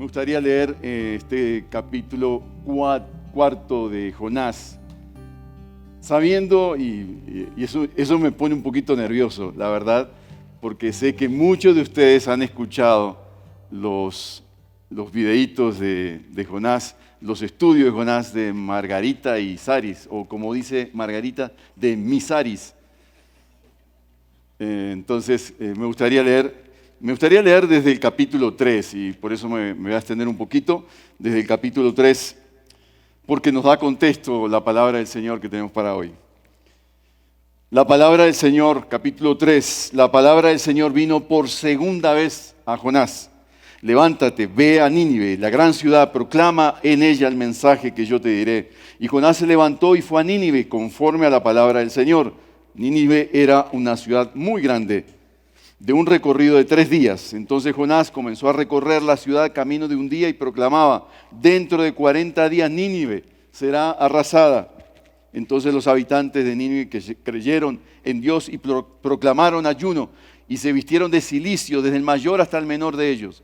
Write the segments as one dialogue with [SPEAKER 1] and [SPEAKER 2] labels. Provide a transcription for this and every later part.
[SPEAKER 1] gustaría leer este capítulo cuarto de Jonás, sabiendo, y eso me pone un poquito nervioso, la verdad, porque sé que muchos de ustedes han escuchado los videitos de Jonás, los estudios de Jonás de Margarita y Saris, o como dice Margarita, de Misaris. Entonces, me gustaría leer desde el capítulo 3, y por eso me voy a extender un poquito, desde el capítulo 3, porque nos da contexto la palabra del Señor que tenemos para hoy. La palabra del Señor, capítulo 3, la palabra del Señor vino por segunda vez a Jonás. Levántate, ve a Nínive, la gran ciudad, proclama en ella el mensaje que yo te diré. Y Jonás se levantó y fue a Nínive conforme a la palabra del Señor. Nínive era una ciudad muy grande, de un recorrido de 3 días. Entonces Jonás comenzó a recorrer la ciudad camino de un día y proclamaba: dentro de 40 días Nínive será arrasada. Entonces los habitantes de Nínive que creyeron en Dios y proclamaron ayuno y se vistieron de cilicio desde el mayor hasta el menor de ellos.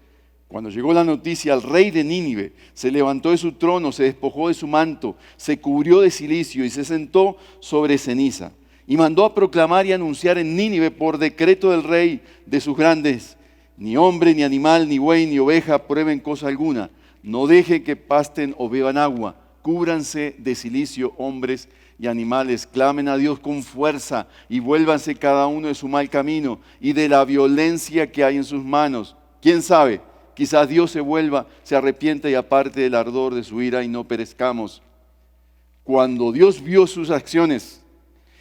[SPEAKER 1] Cuando llegó la noticia al rey de Nínive, se levantó de su trono, se despojó de su manto, se cubrió de cilicio y se sentó sobre ceniza. Y mandó a proclamar y anunciar en Nínive por decreto del rey de sus grandes: ni hombre, ni animal, ni buey, ni oveja prueben cosa alguna. No deje que pasten o beban agua. Cúbranse de cilicio hombres y animales. Clamen a Dios con fuerza y vuélvanse cada uno de su mal camino y de la violencia que hay en sus manos. ¿Quién sabe? Quizás Dios se arrepienta y aparte del ardor de su ira y no perezcamos. Cuando Dios vio sus acciones,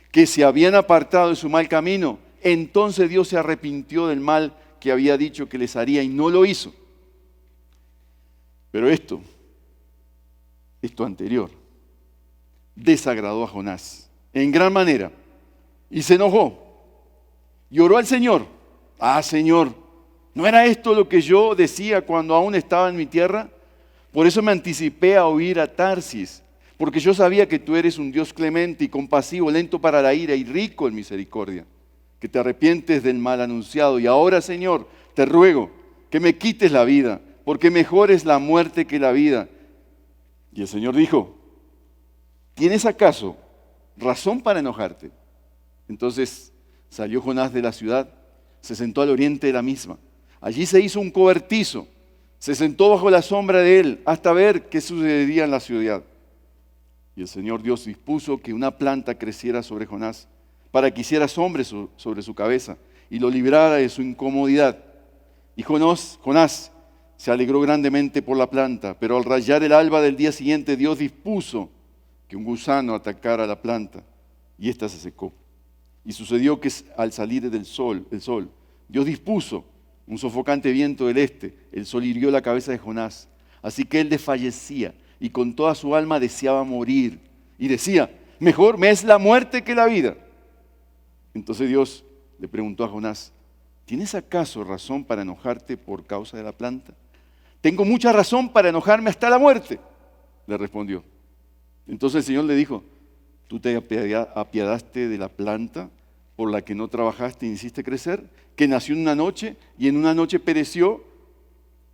[SPEAKER 1] que se habían apartado de su mal camino, entonces Dios se arrepintió del mal que había dicho que les haría y no lo hizo. Pero esto anterior, desagradó a Jonás en gran manera y se enojó y oró al Señor. Señor, ¿no era esto lo que yo decía cuando aún estaba en mi tierra? Por eso me anticipé a huir a Tarsis, porque yo sabía que tú eres un Dios clemente y compasivo, lento para la ira y rico en misericordia, que te arrepientes del mal anunciado. Y ahora, Señor, te ruego que me quites la vida, porque mejor es la muerte que la vida. Y el Señor dijo: ¿tienes acaso razón para enojarte? Entonces salió Jonás de la ciudad, se sentó al oriente de la misma. Allí se hizo un cobertizo, se sentó bajo la sombra de él hasta ver qué sucedería en la ciudad. Y el Señor Dios dispuso que una planta creciera sobre Jonás para que hiciera sombra sobre su cabeza y lo librara de su incomodidad. Y Jonás se alegró grandemente por la planta, pero al rayar el alba del día siguiente, Dios dispuso que un gusano atacara la planta y ésta se secó. Y sucedió que al salir el sol, Dios dispuso un sofocante viento del este. El sol hirió la cabeza de Jonás, así que él desfallecía y con toda su alma deseaba morir. Y decía: mejor me es la muerte que la vida. Entonces Dios le preguntó a Jonás: ¿tienes acaso razón para enojarte por causa de la planta? Tengo mucha razón para enojarme hasta la muerte, le respondió. Entonces el Señor le dijo: ¿tú te apiadaste de la planta por la que no trabajaste y hiciste crecer, que nació en una noche y en una noche pereció?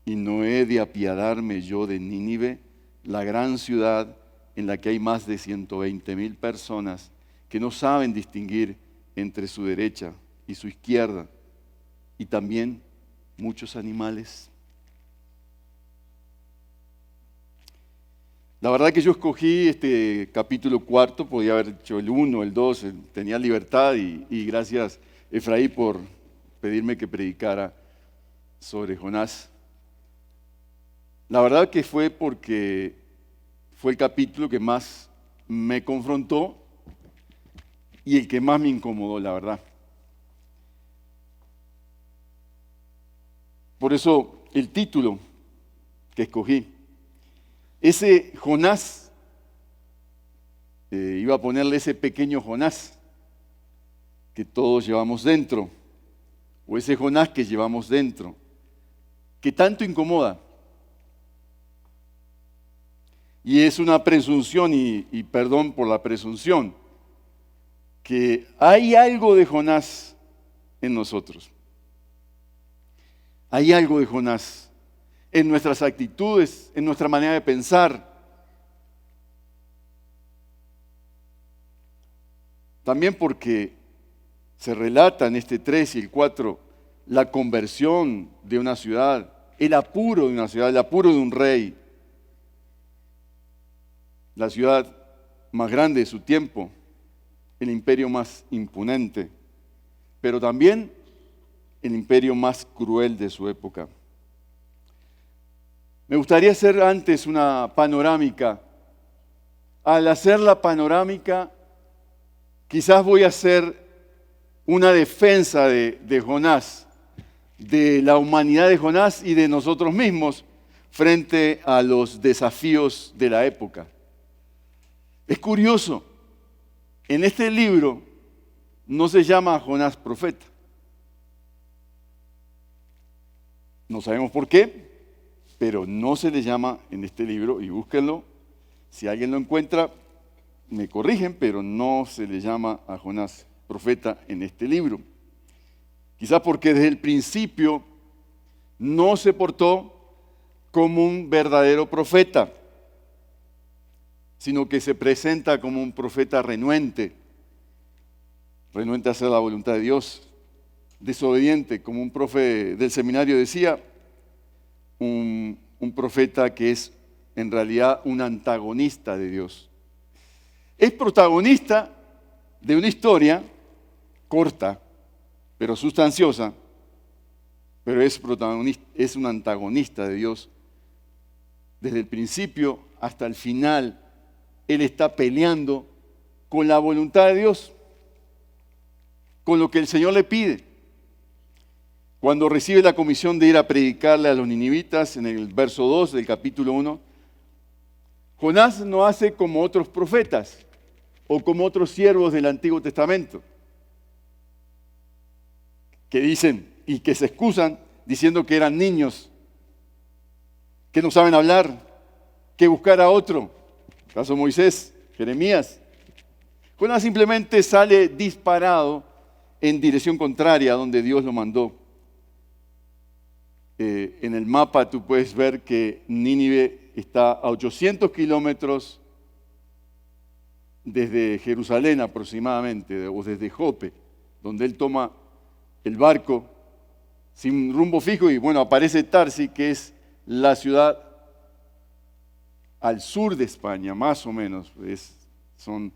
[SPEAKER 1] ¿Y no he de apiadarme yo de Nínive, la gran ciudad en la que hay más de 120,000 personas que no saben distinguir entre su derecha y su izquierda, y también muchos animales? La verdad que yo escogí este capítulo 4, podía haber hecho el 1, el 2, tenía libertad, y gracias Efraín por pedirme que predicara sobre Jonás. La verdad que fue porque fue el capítulo que más me confrontó y el que más me incomodó, la verdad. Por eso el título que escogí, ese Jonás, iba a ponerle ese pequeño Jonás que todos llevamos dentro, o ese Jonás que llevamos dentro, que tanto incomoda. Y es una presunción, y perdón por la presunción, que hay algo de Jonás en nosotros. Hay algo de Jonás en nuestras actitudes, en nuestra manera de pensar. También porque se relata en este 3 y el 4 la conversión de una ciudad, el apuro de una ciudad, el apuro de un rey. La ciudad más grande de su tiempo, el imperio más imponente, pero también el imperio más cruel de su época. Me gustaría hacer antes una panorámica. Al hacer la panorámica, quizás voy a hacer una defensa de Jonás, de la humanidad de Jonás y de nosotros mismos frente a los desafíos de la época. Es curioso, en este libro no se llama a Jonás profeta. No sabemos por qué, pero no se le llama en este libro, y búsquenlo. Si alguien lo encuentra, me corrigen, pero no se le llama a Jonás profeta en este libro. Quizás porque desde el principio no se portó como un verdadero profeta, sino que se presenta como un profeta renuente a hacer la voluntad de Dios, desobediente, como un profe del seminario decía, un profeta que es en realidad un antagonista de Dios. Es protagonista de una historia corta, pero sustanciosa, pero es un antagonista de Dios. Desde el principio hasta el final, él está peleando con la voluntad de Dios, con lo que el Señor le pide. Cuando recibe la comisión de ir a predicarle a los ninivitas, en el verso 2 del capítulo 1, Jonás no hace como otros profetas o como otros siervos del Antiguo Testamento, que dicen y que se excusan diciendo que eran niños, que no saben hablar, que buscar a otro. Caso Moisés, Jeremías. Jonás simplemente sale disparado en dirección contraria a donde Dios lo mandó. En el mapa tú puedes ver que Nínive está a 800 kilómetros desde Jerusalén aproximadamente, o desde Jope, donde él toma el barco sin rumbo fijo y bueno, aparece Tarsi, que es la ciudad al sur de España, más o menos, son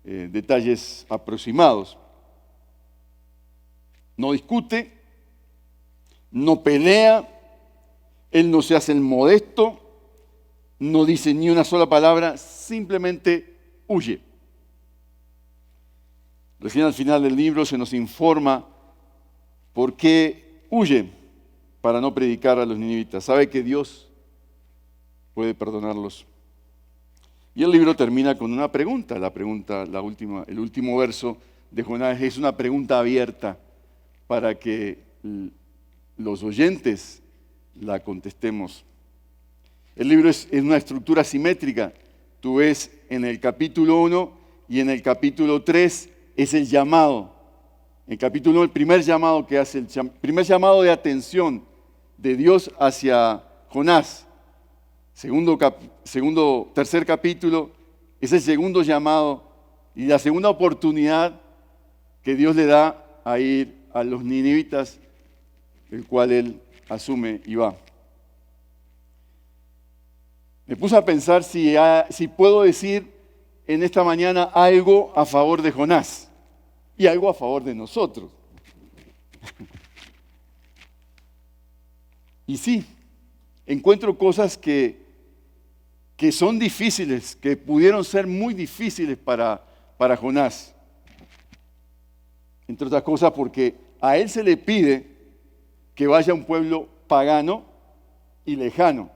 [SPEAKER 1] detalles aproximados. No discute, no pelea, él no se hace el modesto, no dice ni una sola palabra, simplemente huye. Recién al final del libro se nos informa por qué huye, para no predicar a los ninivitas. Sabe que Dios puede perdonarlos. Y el libro termina con una pregunta. El último verso de Jonás es una pregunta abierta para que los oyentes la contestemos. El libro es una estructura simétrica. Tú ves en el capítulo 1 y en el capítulo 3 es el llamado. En el capítulo 1 el primer llamado que hace, el primer llamado de atención de Dios hacia Jonás. Tercer capítulo es el segundo llamado y la segunda oportunidad que Dios le da a ir a los ninivitas, el cual él asume y va. Me puse a pensar si puedo decir en esta mañana algo a favor de Jonás y algo a favor de nosotros. Y sí, encuentro cosas que son difíciles, que pudieron ser muy difíciles para Jonás. Entre otras cosas porque a él se le pide que vaya a un pueblo pagano y lejano.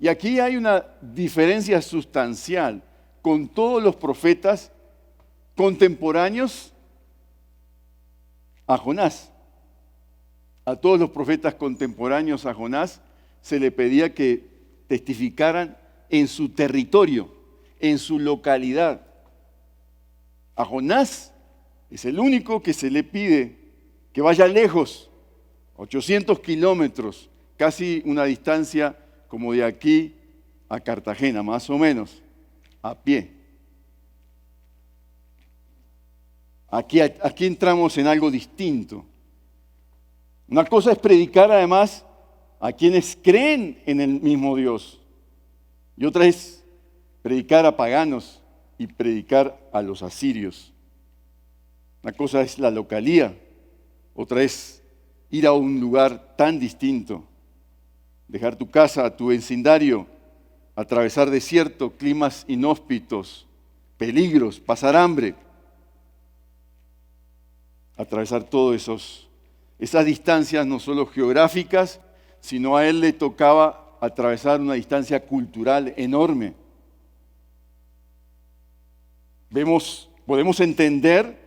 [SPEAKER 1] Y aquí hay una diferencia sustancial con todos los profetas contemporáneos a Jonás. A todos los profetas contemporáneos a Jonás se le pedía que testificaran en su territorio, en su localidad. A Jonás es el único que se le pide que vaya lejos, 800 kilómetros, casi una distancia como de aquí a Cartagena, más o menos, a pie. Aquí entramos en algo distinto. Una cosa es predicar además a quienes creen en el mismo Dios. Y otra es predicar a paganos y predicar a los asirios. Una cosa es la localía, otra es ir a un lugar tan distinto. Dejar tu casa, tu vecindario, atravesar desierto, climas inhóspitos, peligros, pasar hambre. Atravesar todas esas distancias no solo geográficas, sino a él le tocaba atravesar una distancia cultural enorme. Podemos entender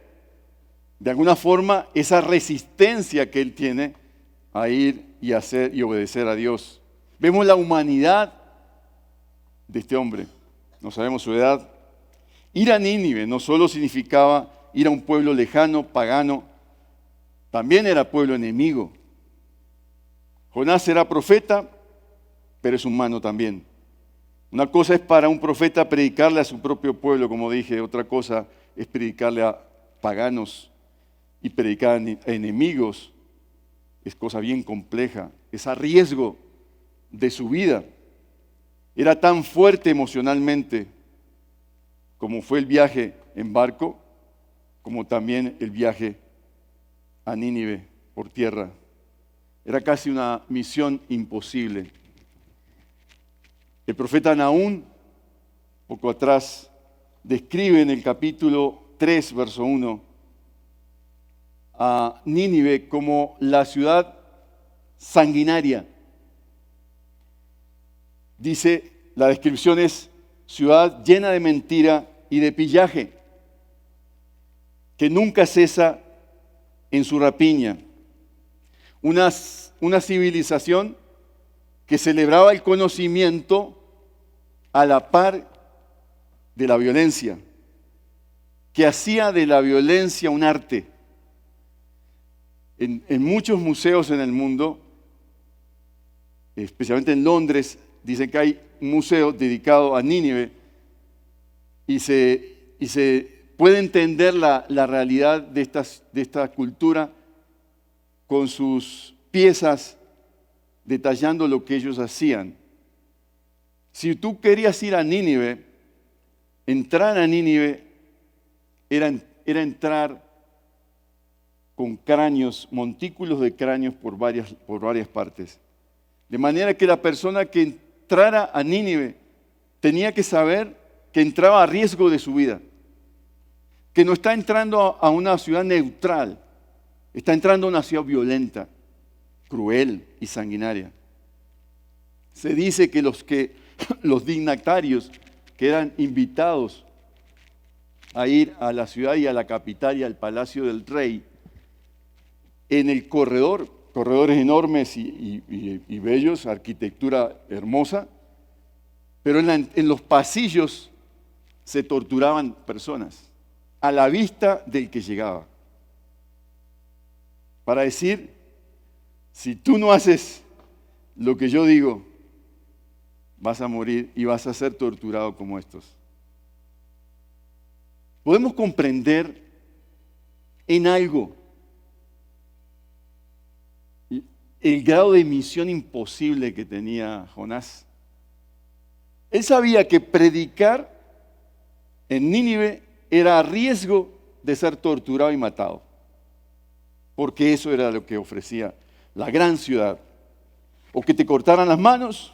[SPEAKER 1] de alguna forma esa resistencia que él tiene a ir y hacer y obedecer a Dios. Vemos la humanidad de este hombre, no sabemos su edad. Ir a Nínive no solo significaba ir a un pueblo lejano, pagano, también era pueblo enemigo. Jonás era profeta, pero es humano también. Una cosa es para un profeta predicarle a su propio pueblo, como dije, otra cosa es predicarle a paganos y predicar a enemigos. Es cosa bien compleja, es a riesgo de su vida. Era tan fuerte emocionalmente como fue el viaje en barco, como también el viaje a Nínive por tierra. Era casi una misión imposible. El profeta Nahum, poco atrás, describe en el capítulo 3, verso 1, a Nínive como la ciudad sanguinaria. Dice, la descripción es ciudad llena de mentira y de pillaje, que nunca cesa en su rapiña. Una civilización que celebraba el conocimiento a la par de la violencia, que hacía de la violencia un arte. En muchos museos en el mundo, especialmente en Londres, dicen que hay un museo dedicado a Nínive y se puede entender la realidad de esta cultura con sus piezas detallando lo que ellos hacían. Si tú querías ir a Nínive, entrar a Nínive era entrar con cráneos, montículos de cráneos por varias partes. De manera que la persona que entrara a Nínive tenía que saber que entraba a riesgo de su vida, que no está entrando a una ciudad neutral, está entrando a una ciudad violenta, cruel y sanguinaria. Se dice que los dignatarios que eran invitados a ir a la ciudad y a la capital y al palacio del rey, en el corredores enormes y bellos, arquitectura hermosa, pero en los pasillos se torturaban personas a la vista del que llegaba. Para decir, si tú no haces lo que yo digo, vas a morir y vas a ser torturado como estos. Podemos comprender en algo el grado de misión imposible que tenía Jonás. Él sabía que predicar en Nínive era a riesgo de ser torturado y matado, porque eso era lo que ofrecía la gran ciudad. O que te cortaran las manos,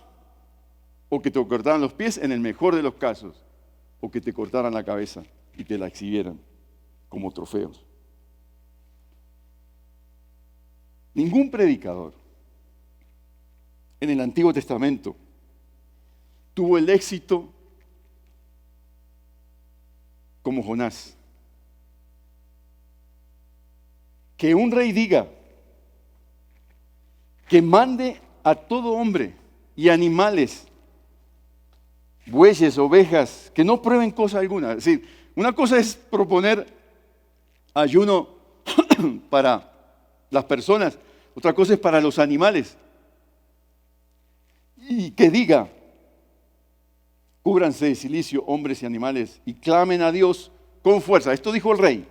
[SPEAKER 1] o que te cortaran los pies, en el mejor de los casos, o que te cortaran la cabeza y te la exhibieran como trofeos. Ningún predicador en el Antiguo Testamento tuvo el éxito como Jonás. Que un rey diga que mande a todo hombre y animales, bueyes, ovejas, que no prueben cosa alguna. Es decir, una cosa es proponer ayuno para las personas, otra cosa es para los animales. y que diga, cúbranse de cilicio hombres y animales y clamen a Dios con fuerza. Esto dijo el rey.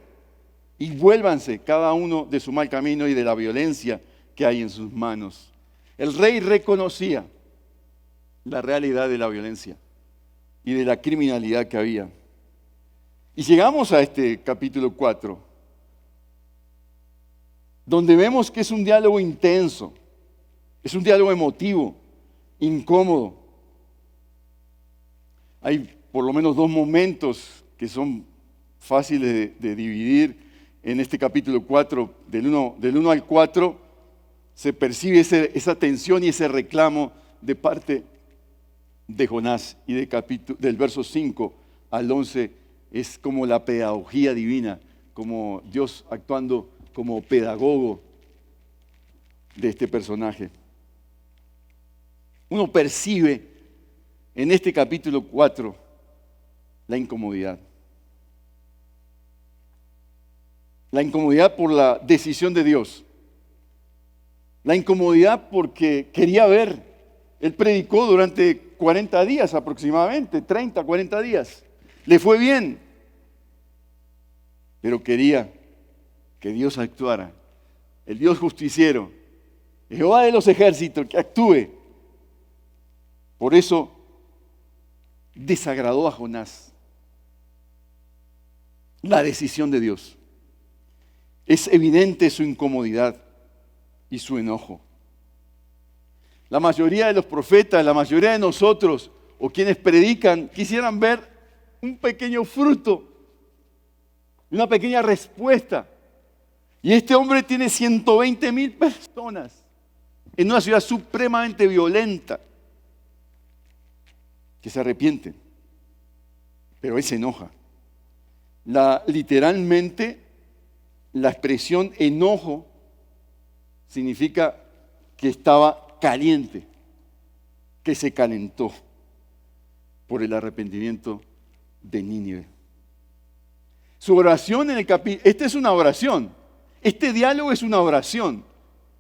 [SPEAKER 1] Y vuélvanse cada uno de su mal camino y de la violencia que hay en sus manos. El rey reconocía la realidad de la violencia y de la criminalidad que había. Y llegamos a este capítulo 4, donde vemos que es un diálogo intenso, es un diálogo emotivo, incómodo. Hay por lo menos dos momentos que son fáciles de dividir en este capítulo 4, del 1 al 4, se percibe esa tensión y ese reclamo de parte de Jonás. Y del verso 5 al 11 es como la pedagogía divina, como Dios actuando como pedagogo de este personaje. Uno percibe en este capítulo 4 la incomodidad. La incomodidad por la decisión de Dios. La incomodidad porque quería ver. Él predicó durante 40 días aproximadamente, 30, 40 días. Le fue bien. Pero quería que Dios actuara. El Dios justiciero. Jehová de los ejércitos, que actúe. Por eso desagradó a Jonás la decisión de Dios. Es evidente su incomodidad y su enojo. La mayoría de los profetas, la mayoría de nosotros o quienes predican quisieran ver un pequeño fruto, una pequeña respuesta. Y este hombre tiene 120,000 personas en una ciudad supremamente violenta que se arrepienten, pero él se enoja. Literalmente, la expresión enojo significa que estaba caliente, que se calentó por el arrepentimiento de Nínive. Su oración en el capítulo, esta es una oración, este diálogo es una oración.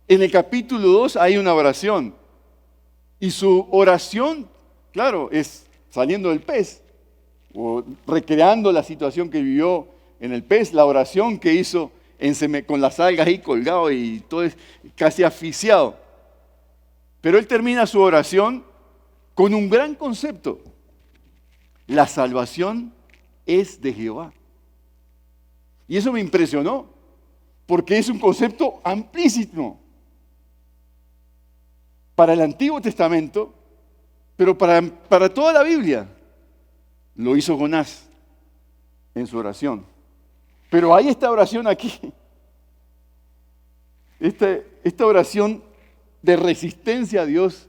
[SPEAKER 1] En el capítulo 2 hay una oración y su oración, claro, es saliendo del pez o recreando la situación que vivió en el pez, la oración que hizo con las algas ahí colgado y todo casi asfixiado. Pero él termina su oración con un gran concepto. La salvación es de Jehová. Y eso me impresionó, porque es un concepto amplísimo para el Antiguo Testamento, pero para toda la Biblia. Lo hizo Jonás en su oración. Pero hay esta oración aquí, esta oración de resistencia a Dios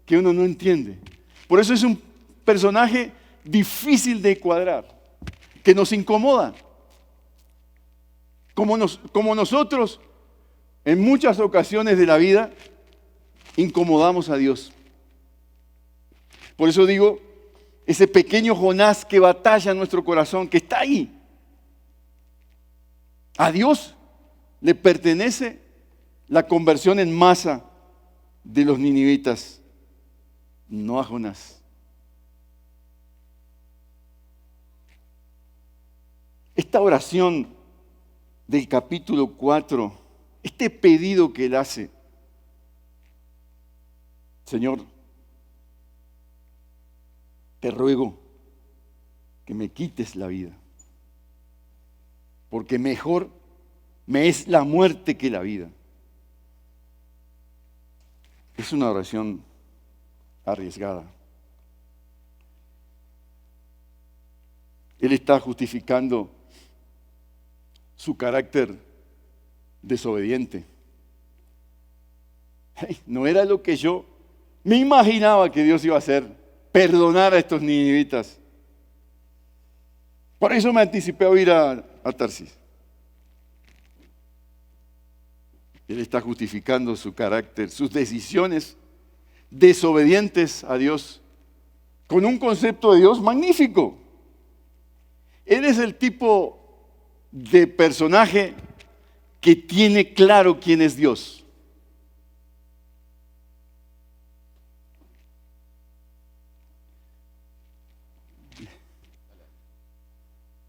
[SPEAKER 1] que uno no entiende. Por eso es un personaje difícil de cuadrar, que nos incomoda. Como nosotros, en muchas ocasiones de la vida, incomodamos a Dios. Por eso digo, ese pequeño Jonás que batalla en nuestro corazón, que está ahí. A Dios le pertenece la conversión en masa de los ninivitas, no a Jonás. Esta oración del capítulo 4, este pedido que él hace, Señor, te ruego que me quites la vida, porque mejor me es la muerte que la vida. Es una oración arriesgada. Él está justificando su carácter desobediente. No era lo que yo me imaginaba que Dios iba a hacer, perdonar a estos ninivitas. Por eso me anticipé a ir a Tarsis. Él está justificando su carácter, sus decisiones desobedientes a Dios, con un concepto de Dios magnífico. Él es el tipo de personaje que tiene claro quién es Dios.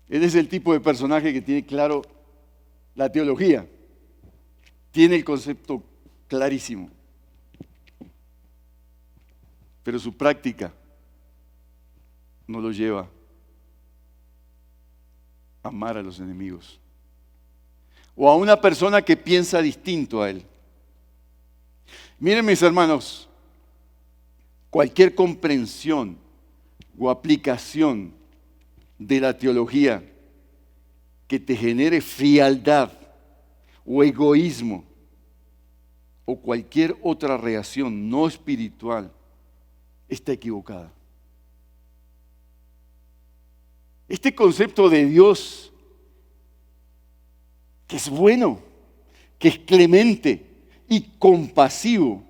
[SPEAKER 1] Él es el tipo de personaje que tiene claro la teología, tiene el concepto clarísimo, pero su práctica no lo lleva a amar a los enemigos o a una persona que piensa distinto a él. Miren, mis hermanos, cualquier comprensión o aplicación de la teología que te genere frialdad o egoísmo o cualquier otra reacción no espiritual está equivocada. Este concepto de Dios, que es bueno, que es clemente y compasivo,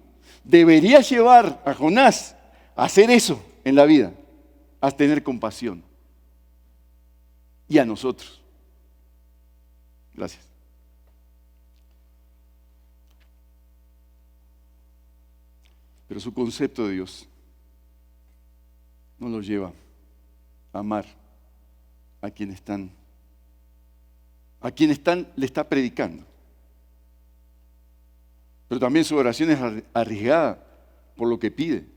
[SPEAKER 1] debería llevar a Jonás a hacer eso en la vida, a tener compasión. Y a nosotros. Gracias. Pero su concepto de Dios no lo lleva a amar a quienes le está predicando. Pero también su oración es arriesgada por lo que pide.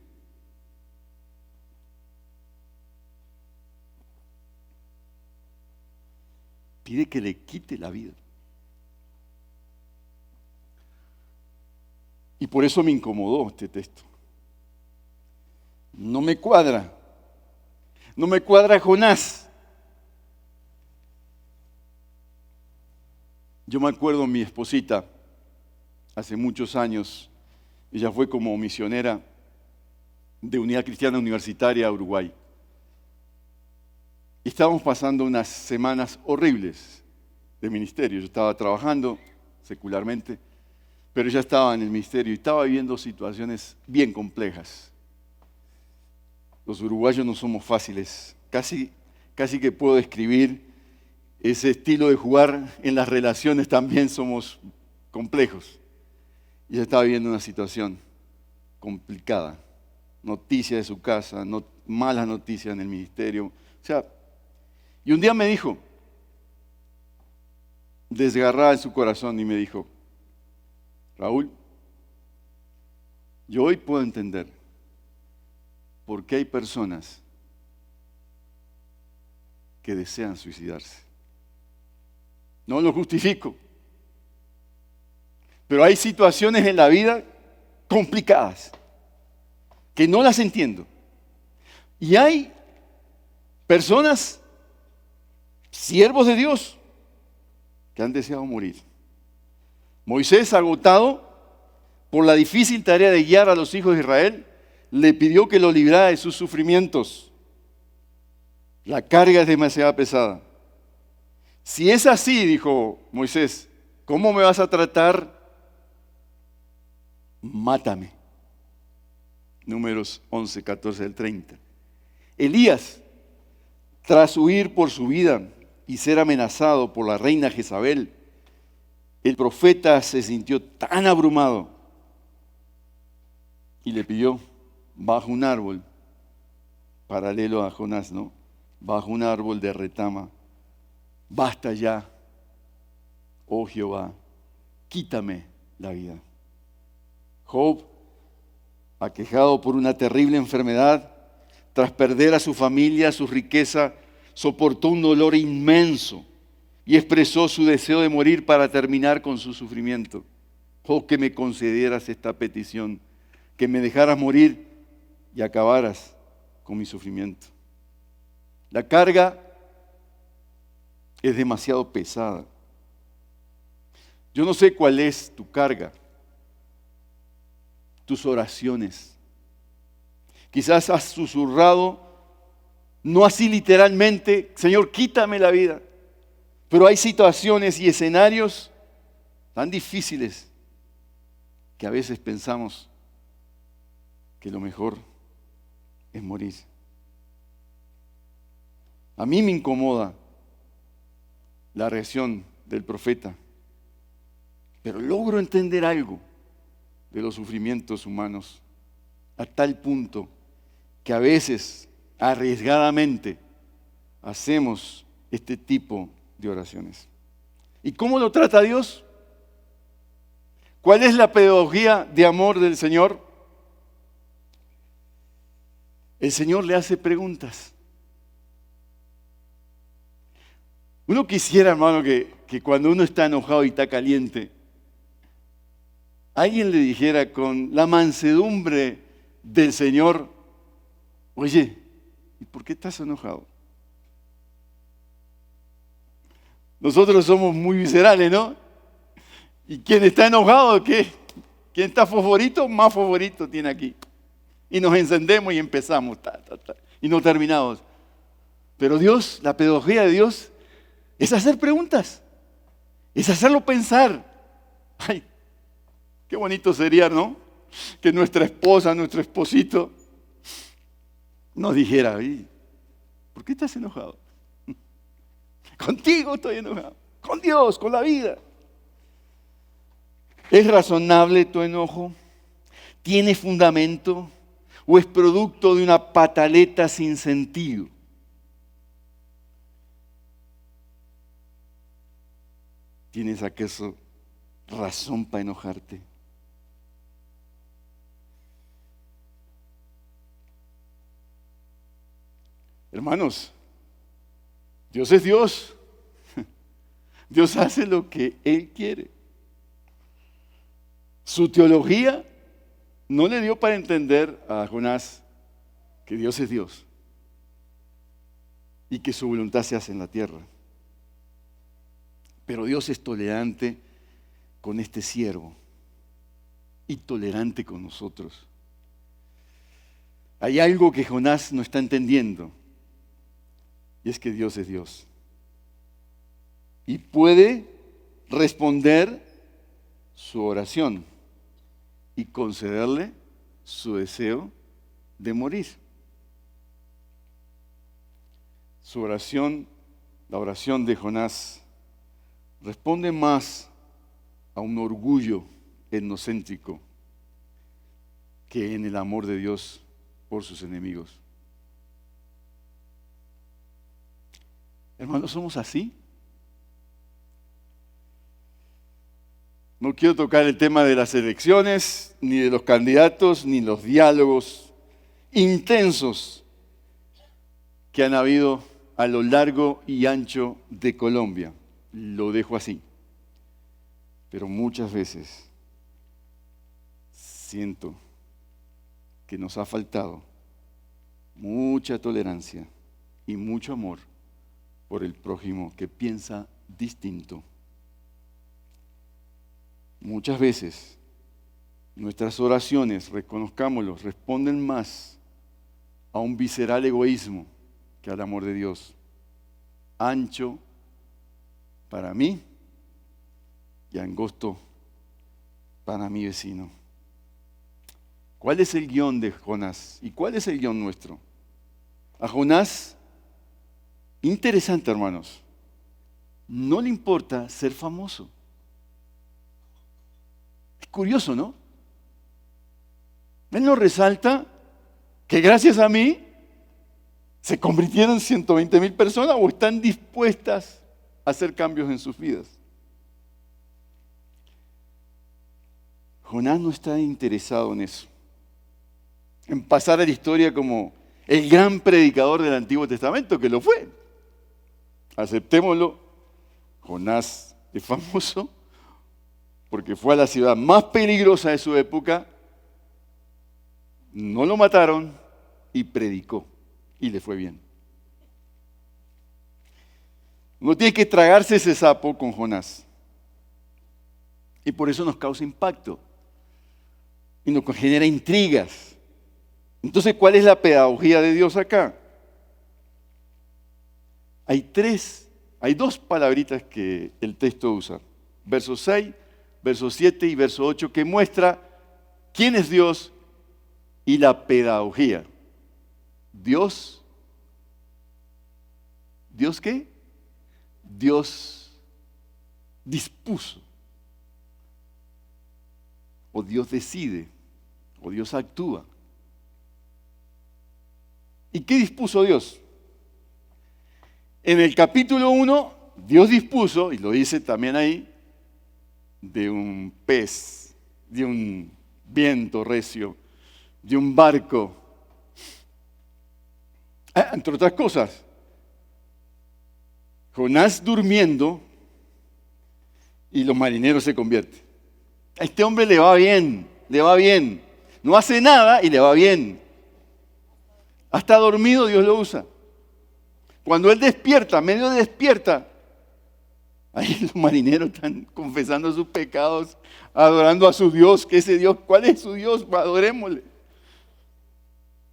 [SPEAKER 1] Pide que le quite la vida. Y por eso me incomodó este texto. No me cuadra. No me cuadra Jonás. Yo me acuerdo mi esposita, hace muchos años, ella fue como misionera de Unidad Cristiana Universitaria a Uruguay. Y estábamos pasando unas semanas horribles de ministerio. Yo estaba trabajando secularmente, pero ella estaba en el ministerio y estaba viviendo situaciones bien complejas. Los uruguayos no somos fáciles. Casi que puedo describir ese estilo de jugar en las relaciones, también somos complejos. Y ella estaba viviendo una situación complicada. Noticias de su casa, malas noticias en el ministerio. Y un día me dijo, desgarrada en su corazón, y me dijo, Raúl, yo hoy puedo entender por qué hay personas que desean suicidarse. No lo justifico, pero hay situaciones en la vida complicadas que no las entiendo. Y hay personas, siervos de Dios, que han deseado morir. Moisés, agotado por la difícil tarea de guiar a los hijos de Israel, le pidió que lo librara de sus sufrimientos. La carga es demasiado pesada. Si es así, dijo Moisés, ¿cómo me vas a tratar? Mátame. Números 11, 14 al 30. Elías, tras huir por su vida y ser amenazado por la reina Jezabel, el profeta se sintió tan abrumado y le pidió bajo un árbol, paralelo a Jonás, ¿no? Bajo un árbol de retama, basta ya, oh Jehová, quítame la vida. Job, aquejado por una terrible enfermedad, tras perder a su familia, su riqueza, soportó un dolor inmenso y expresó su deseo de morir para terminar con su sufrimiento. Oh, que me concedieras esta petición, que me dejaras morir y acabaras con mi sufrimiento. La carga es demasiado pesada. Yo no sé cuál es tu carga, tus oraciones. Quizás has susurrado, no así literalmente, Señor, quítame la vida. Pero hay situaciones y escenarios tan difíciles que a veces pensamos que lo mejor es morir. A mí me incomoda la reacción del profeta, pero logro entender algo de los sufrimientos humanos a tal punto que a veces arriesgadamente hacemos este tipo de oraciones. ¿Y cómo lo trata Dios? ¿Cuál es la pedagogía de amor del Señor? El Señor le hace preguntas. Uno quisiera, hermano, que cuando uno está enojado y está caliente, alguien le dijera con la mansedumbre del Señor: oye, ¿y por qué estás enojado? Nosotros somos muy viscerales, ¿no? Y quien está enojado, ¿qué? Quien está fosforito, más fosforito tiene aquí. Y nos encendemos y empezamos, y no terminamos. Pero Dios, la pedagogía de Dios, es hacer preguntas, es hacerlo pensar. Ay, qué bonito sería, ¿no? Que nuestra esposa, nuestro esposito, nos dijera: ¿por qué estás enojado? Contigo estoy enojado, con Dios, con la vida. ¿Es razonable tu enojo? ¿Tiene fundamento? ¿O es producto de una pataleta sin sentido? ¿Tienes acaso razón para enojarte? Hermanos, Dios es Dios. Dios hace lo que Él quiere. Su teología no le dio para entender a Jonás que Dios es Dios y que su voluntad se hace en la tierra. Pero Dios es tolerante con este siervo y tolerante con nosotros. Hay algo que Jonás no está entendiendo, y es que Dios es Dios. Y puede responder su oración y concederle su deseo de morir. Su oración, la oración de Jonás, responde más a un orgullo etnocéntrico que en el amor de Dios por sus enemigos. Hermanos, ¿somos así? No quiero tocar el tema de las elecciones, ni de los candidatos, ni los diálogos intensos que han habido a lo largo y ancho de Colombia. Lo dejo así. Pero muchas veces siento que nos ha faltado mucha tolerancia y mucho amor por el prójimo que piensa distinto. Muchas veces nuestras oraciones, reconozcámoslo, responden más a un visceral egoísmo que al amor de Dios. Ancho para mí y angosto para mi vecino. ¿Cuál es el guión de Jonás? ¿Y cuál es el guión nuestro? A Jonás, interesante, hermanos, no le importa ser famoso. Es curioso, ¿no? Él nos resalta que gracias a mí se convirtieron 120,000 personas o están dispuestas a hacer cambios en sus vidas. Jonás no está interesado en eso, en pasar a la historia como el gran predicador del Antiguo Testamento, que lo fue. Aceptémoslo, Jonás es famoso porque fue a la ciudad más peligrosa de su época, no lo mataron y predicó y le fue bien. Uno tiene que tragarse ese sapo con Jonás y por eso nos causa impacto y nos genera intrigas. Entonces, ¿cuál es la pedagogía de Dios acá? Hay dos palabritas que el texto usa, verso 6, verso 7 y verso 8, que muestra quién es Dios y la pedagogía. Dios, ¿Dios qué? Dios dispuso, o Dios decide, o Dios actúa. ¿Y qué dispuso Dios? En el capítulo 1, Dios dispuso, y lo dice también ahí, de un pez, de un viento recio, de un barco. Entre otras cosas, Jonás durmiendo y los marineros se convierten. A este hombre le va bien, le va bien. No hace nada y le va bien. Hasta dormido Dios lo usa. Cuando él despierta, medio despierta, ahí los marineros están confesando sus pecados, adorando a su Dios, que ese Dios, ¿cuál es su Dios? Adorémosle.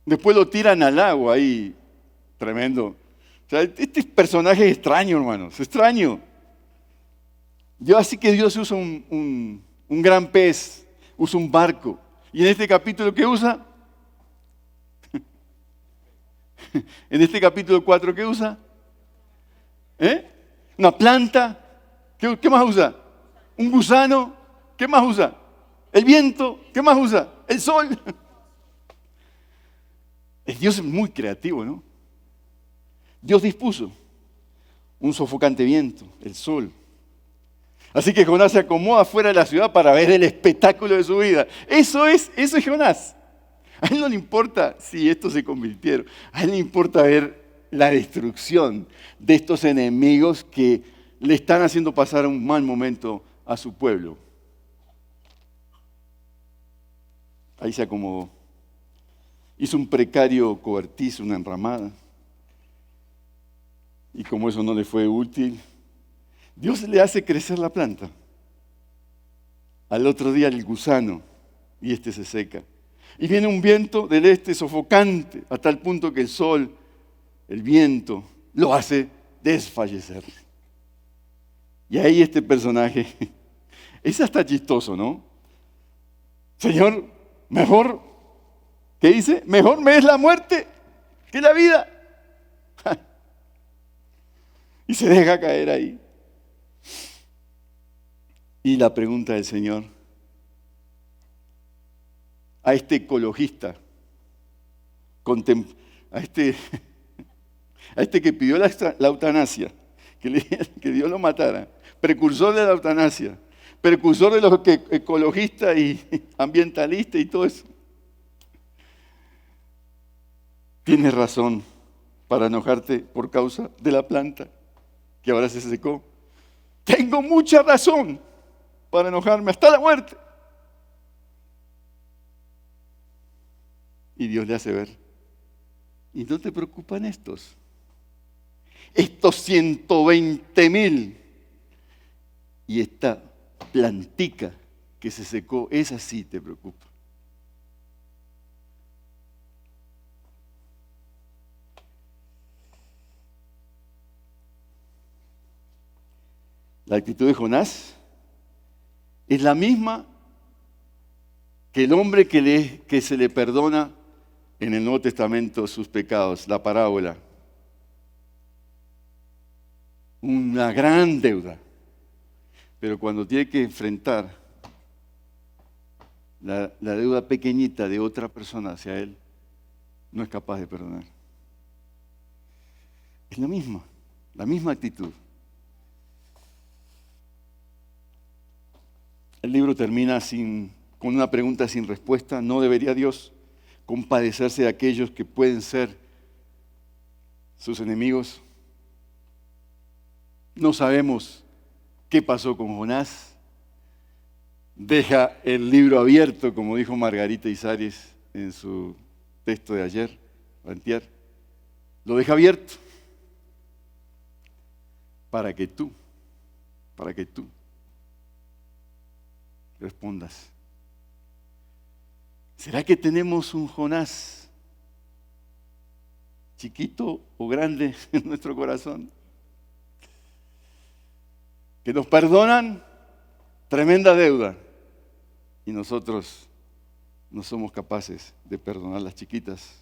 [SPEAKER 1] Después lo tiran al agua ahí, tremendo. O sea, este personaje es extraño, hermanos, es extraño. Así que Dios usa un gran pez, usa un barco. Y en este capítulo, ¿qué usa? En este capítulo 4, ¿qué usa? Una planta. ¿Qué más usa? Un gusano. ¿Qué más usa? El viento. ¿Qué más usa? El sol. Dios es muy creativo, ¿no? Dios dispuso un sofocante viento, el sol. Así que Jonás se acomoda fuera de la ciudad para ver el espectáculo de su vida. Eso es Jonás. A él no le importa si estos se convirtieron. A él le importa ver la destrucción de estos enemigos que le están haciendo pasar un mal momento a su pueblo. Ahí se acomodó. Hizo un precario cobertizo, una enramada. Y como eso no le fue útil, Dios le hace crecer la planta. Al otro día el gusano y este se seca. Y viene un viento del este sofocante a tal punto que el sol, el viento, lo hace desfallecer. Y ahí este personaje, es hasta chistoso, ¿no? Señor, mejor, ¿qué dice? Mejor me es la muerte que la vida. Y se deja caer ahí. Y la pregunta del Señor a este ecologista, a este que pidió la eutanasia, que Dios lo matara, precursor de la eutanasia, precursor de los ecologistas y ambientalistas y todo eso. Tienes razón para enojarte por causa de la planta que ahora se secó. Tengo mucha razón para enojarme hasta la muerte. Y Dios le hace ver. ¿Y no te preocupan estos 120,000 y esta plantica que se secó, esa sí te preocupa? La actitud de Jonás es la misma que el hombre que se le perdona en el Nuevo Testamento sus pecados, la parábola. Una gran deuda. Pero cuando tiene que enfrentar la deuda pequeñita de otra persona hacia él, no es capaz de perdonar. Es la misma actitud. El libro termina con una pregunta sin respuesta. ¿No debería Dios compadecerse de aquellos que pueden ser sus enemigos? No sabemos qué pasó con Jonás. Deja el libro abierto, como dijo Margarita Izares en su texto de ayer, antier. Lo deja abierto para que tú respondas. ¿Será que tenemos un Jonás chiquito o grande en nuestro corazón? Que nos perdonan tremenda deuda y nosotros no somos capaces de perdonar las chiquitas.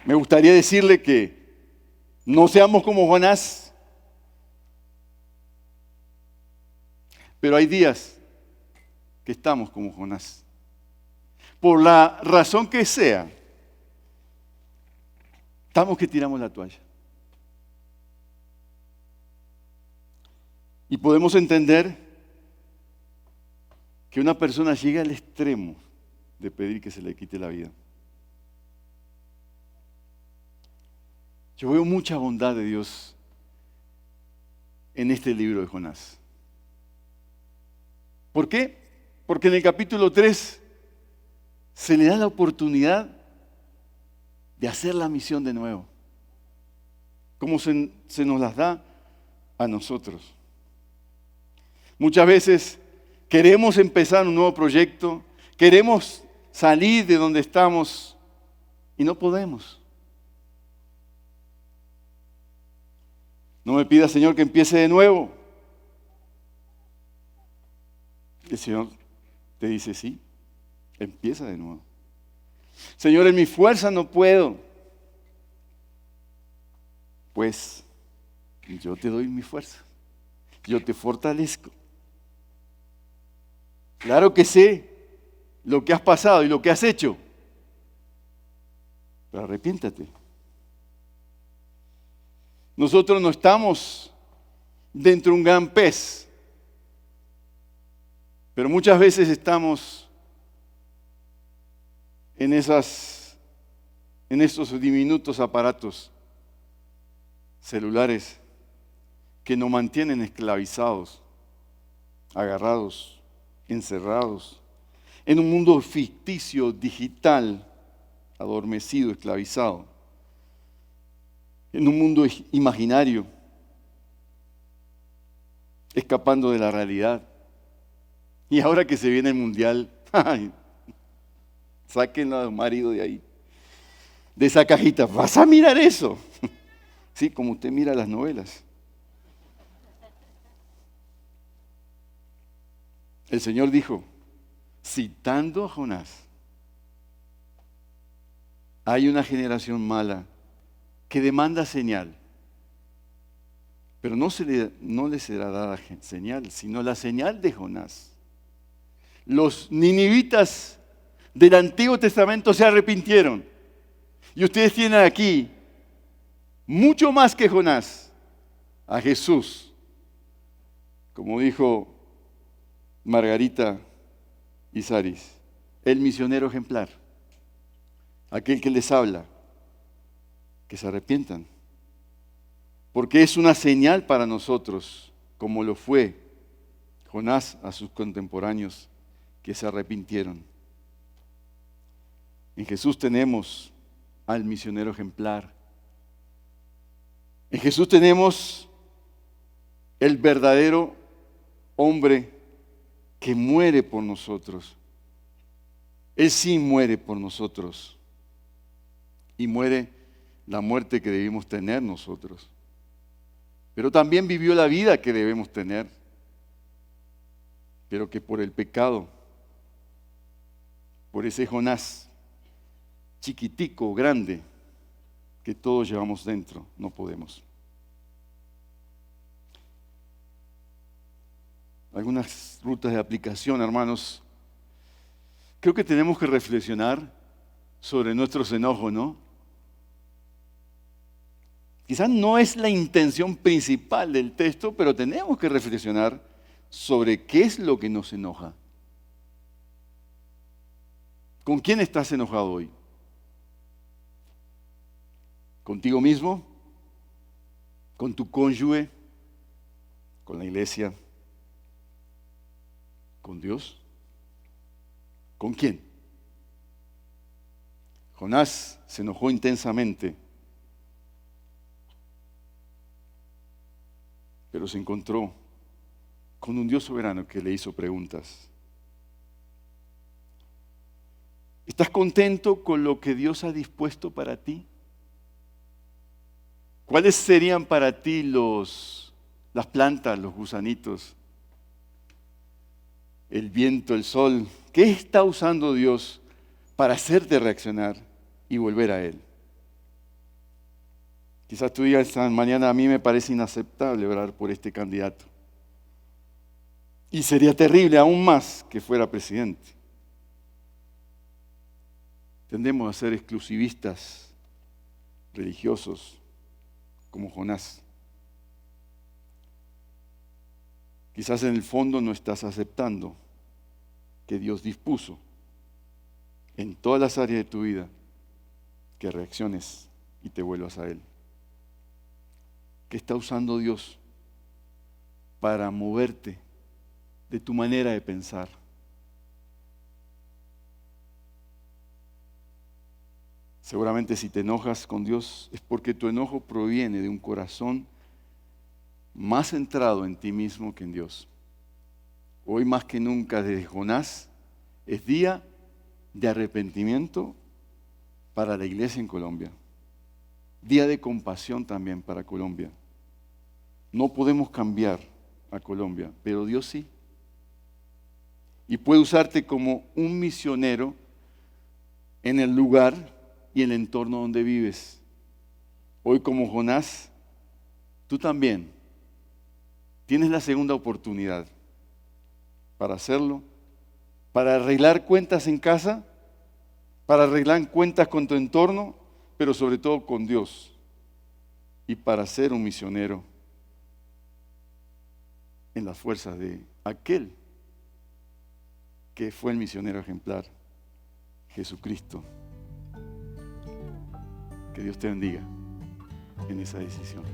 [SPEAKER 1] Me gustaría decirle que no seamos como Jonás, pero hay días que estamos como Jonás. Por la razón que sea, Estamos que tiramos la toalla. Y podemos entender que una persona llega al extremo de pedir que se le quite la vida. Yo veo mucha bondad de Dios en este libro de Jonás. ¿Por qué? Porque en el capítulo 3 se le da la oportunidad de hacer la misión de nuevo, como se nos las da a nosotros. Muchas veces queremos empezar un nuevo proyecto, queremos salir de donde estamos y no podemos. No me pida, Señor, que empiece de nuevo. El Señor te dice, sí, empieza de nuevo. Señor, en mi fuerza no puedo. Pues yo te doy mi fuerza. Yo te fortalezco. Claro que sé lo que has pasado y lo que has hecho. Pero arrepiéntate. Nosotros no estamos dentro de un gran pez, pero muchas veces estamos en esos diminutos aparatos celulares que nos mantienen esclavizados, agarrados, encerrados, en un mundo ficticio, digital, adormecido, esclavizado, en un mundo imaginario, escapando de la realidad. Y ahora que se viene el mundial, sáquenlo a marido de ahí, de esa cajita. ¿Vas a mirar eso? Sí, como usted mira las novelas. El Señor dijo, citando a Jonás, hay una generación mala que demanda señal, pero no le será dada señal, sino la señal de Jonás. Los ninivitas del Antiguo Testamento se arrepintieron. Y ustedes tienen aquí, mucho más que Jonás, a Jesús. Como dijo Margarita Isaris, el misionero ejemplar. Aquel que les habla, que se arrepientan. Porque es una señal para nosotros, como lo fue Jonás a sus contemporáneos, que se arrepintieron. En Jesús tenemos al misionero ejemplar. En Jesús tenemos el verdadero hombre que muere por nosotros. Él sí muere por nosotros. Y muere la muerte que debimos tener nosotros. Pero también vivió la vida que debemos tener. Pero que por el pecado, por ese Jonás chiquitico, grande, que todos llevamos dentro, no podemos. Algunas rutas de aplicación, hermanos. Creo que tenemos que reflexionar sobre nuestros enojos, ¿no? Quizás no es la intención principal del texto, pero tenemos que reflexionar sobre qué es lo que nos enoja. ¿Con quién estás enojado hoy? ¿Contigo mismo? ¿Con tu cónyuge? ¿Con la iglesia? ¿Con Dios? ¿Con quién? Jonás se enojó intensamente, pero se encontró con un Dios soberano que le hizo preguntas. ¿Estás contento con lo que Dios ha dispuesto para ti? ¿Cuáles serían para ti las plantas, los gusanitos, el viento, el sol? ¿Qué está usando Dios para hacerte reaccionar y volver a Él? Quizás tú digas esta mañana, a mí me parece inaceptable orar por este candidato. Y sería terrible aún más que fuera presidente. Tendemos a ser exclusivistas religiosos, como Jonás. Quizás en el fondo no estás aceptando que Dios dispuso en todas las áreas de tu vida que reacciones y te vuelvas a Él. ¿Qué está usando Dios para moverte de tu manera de pensar? Seguramente si te enojas con Dios es porque tu enojo proviene de un corazón más centrado en ti mismo que en Dios. Hoy más que nunca desde Jonás es día de arrepentimiento para la iglesia en Colombia. Día de compasión también para Colombia. No podemos cambiar a Colombia, pero Dios sí. Y puede usarte como un misionero en el lugar y el entorno donde vives. Hoy como Jonás, tú también tienes la segunda oportunidad para hacerlo, para arreglar cuentas en casa, para arreglar cuentas con tu entorno, pero sobre todo con Dios, y para ser un misionero en las fuerzas de aquel que fue el misionero ejemplar, Jesucristo. Que Dios te bendiga en esa decisión.